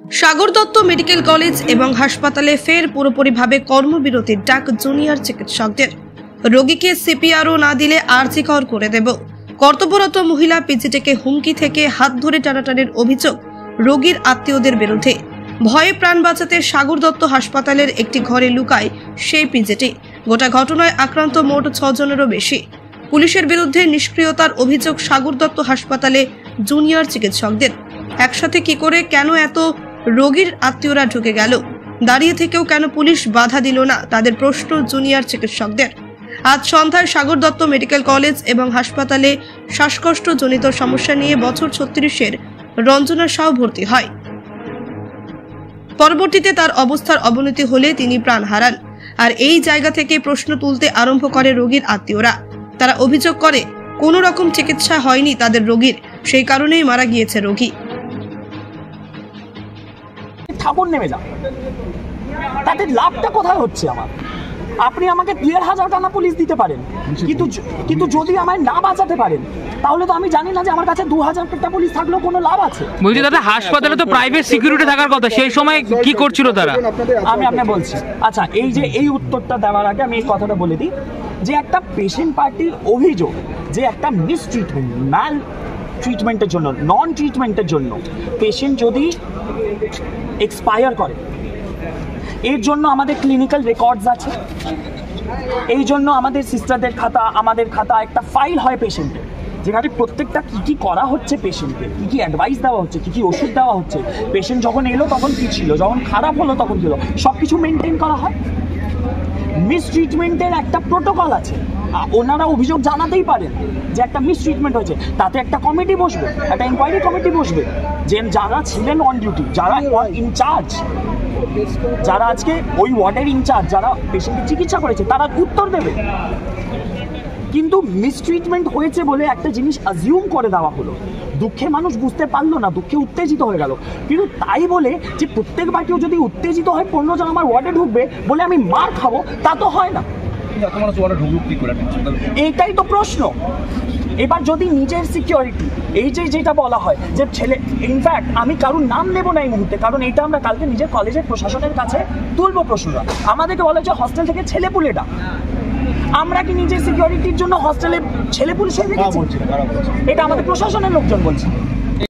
Sagar Dutta medical college এবং হাসপাতালে ফের পুরোপুরিভাবে কর্মবিরতির ডাক জুনিয়র চিকিৎসকদের। রোগীকে সিপিআরও না দিলে আর্জিকর করে দেব। কর্তব্যরত মহিলা পিজিটিকে হুমকি থেকে হাত ধরে টানাটানির অভিযোগ রোগীর আত্মীয়দের বিরুদ্ধে। ভয়ে প্রাণ বাঁচাতে সাগর দত্ত হাসপাতালের একটি ঘরে লুকায় সেই পিজিটি। গোটা ঘটনায় আক্রান্ত মোট 6 জনেরও বেশি। পুলিশের বিরুদ্ধে নিষ্ক্রিয়তার অভিযোগ সাগর দত্ত হাসপাতালে জুনিয়র চিকিৎসকদের। একসাথে কি করে কেন এত রোগীর আত্মীয়রা ঢুকে গেল, দাঁড়িয়ে থেকেও কেন পুলিশ বাধা দিল না, তাদের প্রশ্ন জুনিয়র চিকিৎসকদের। আজ সন্ধ্যায় সাগর দত্ত মেডিকেল কলেজ এবং হাসপাতালে শ্বাসকষ্টজনিত সমস্যা নিয়ে বছর 36-এর রঞ্জনা সাউ ভর্তি হয়। পরবর্তীতে তার অবস্থার অবনতি হলে তিনি প্রাণ হারান। আর এই জায়গা থেকে প্রশ্ন তুলতে আরম্ভ করে রোগীর আত্মীয়রা। তারা অভিযোগ করে কোনো রকম চিকিৎসা হয়নি তাদের রোগীর, সেই কারণেই মারা গিয়েছে রোগী। ঠাকুর নেমে যান, তাদের লাভটা কোথায় হচ্ছে? আমার আপনি আমাকে 1,500 টাকা পুলিশ দিতে পারেন, কিন্তু যদি আমায় না বাঁচাতে পারেন তাহলে তো আমি জানি না যে আমার কাছে 2,000 টাকা পুলিশ থাকলেও কোনো লাভ আছে। বলছি দাদা, হাসপাতালে তো প্রাইভেট সিকিউরিটি থাকার কথা, সেই সময় কি করছিল তারা? আমি আপনাকে বলছি। আচ্ছা, এই উত্তরটা দেওয়ার আগে আমি এই কথাটা বলে দিই যে একটা পেশেন্ট পার্টির অভিযোগ যে একটা মিসট্রিটমেন্ট, ম্যাল ট্রিটমেন্টের জন্য, নন ট্রিটমেন্টের জন্য পেশেন্ট যদি এক্সপায়ার করে, এর জন্য আমাদের ক্লিনিক্যাল রেকর্ডস আছে, এই জন্য আমাদের সিস্টারদের খাতা, আমাদের খাতা একটা ফাইল হয় পেশেন্টের, যেখানে প্রত্যেকটা কী কী করা হচ্ছে পেশেন্টকে, কী কী অ্যাডভাইস দেওয়া হচ্ছে, কী কী ওষুধ দেওয়া হচ্ছে, পেশেন্ট যখন এলো তখন কী ছিল, যখন খারাপ হলো তখন ছিল, সব কিছু মেনটেন করা হয়। মিসট্রিটমেন্টের একটা প্রোটোকল আছে, ওনারা অভিযোগ জানাতেই পারেন যে একটা মিসট্রিটমেন্ট হয়েছে, তাতে একটা কমিটি বসবে, একটা ইনকোয়ারি কমিটি বসবে, যে যারা ছিলেন অন ডিউটি, যারা ইনচার্জ, যারা আজকে ওই ওয়ার্ডের ইনচার্জ, যারা পেশেন্টের চিকিৎসা করেছে, তারা উত্তর দেবে। কিন্তু মিসট্রিটমেন্ট হয়েছে বলে একটা জিনিস অ্যাজিউম করে দেওয়া হলো, দুঃখে মানুষ বুঝতে পারলো না, দুঃখে উত্তেজিত হয়ে গেল। কিন্তু তাই বলে যে প্রত্যেকবার কেউ যদি উত্তেজিত হয় 15 জন আমার ওয়ার্ডে ঢুকবে বলে আমি মার খাবো, তা তো হয় না। এইটাই তো প্রশ্ন। এবার যদি নিজের সিকিউরিটি, এই যেটা বলা হয় যে ছেলে, ইনফ্যাক্ট আমি কারোর নাম নেব না এই মুহূর্তে, কারণ এটা আমরা কালকে নিজের কলেজের প্রশাসনের কাছে তুলবো প্রশ্নটা। আমাদেরকে বলা হচ্ছে হস্টেল থেকে ছেলেপুলে ডাক। আমরা কি নিজের সিকিউরিটির জন্য হস্টেলে ছেলেপুলে সে রেখেছি? এটা আমাদের প্রশাসনের লোকজন বলছে।